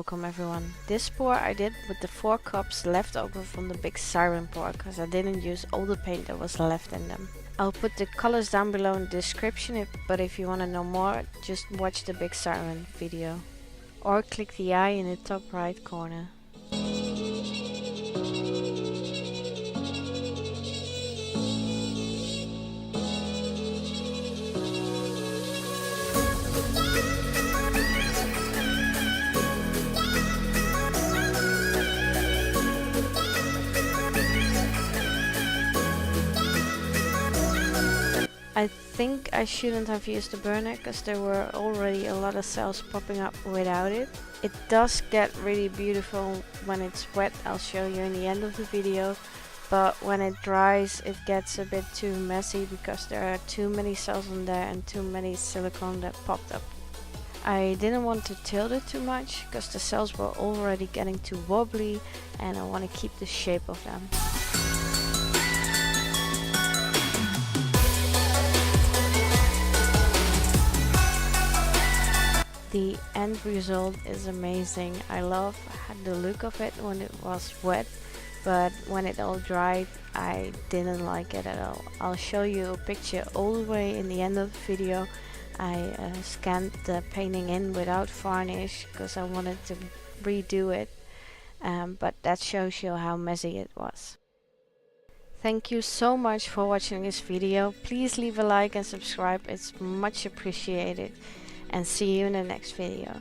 welcome everyone. This pour I did with the 4 cups left over from the big Siren pour because I didn't use all the paint that was left in them. I'll put the colors down below in the description, but if you want to know more, just watch the big Siren video. Or click the eye in the top right corner. I think I shouldn't have used the burner because there were already a lot of cells popping up without it. It does get really beautiful when it's wet, I'll show you in the end of the video, but when it dries it gets a bit too messy because there are too many cells in there and too many silicone that popped up. I didn't want to tilt it too much because the cells were already getting too wobbly and I want to keep the shape of them. The end result is amazing. I love the look of it when it was wet, but when it all dried I didn't like it at all. I'll show you a picture all the way in the end of the video. I scanned the painting in without varnish because I wanted to redo it, but that shows you how messy it was. Thank you so much for watching this video. Please leave a like and subscribe, it's much appreciated. And see you in the next video.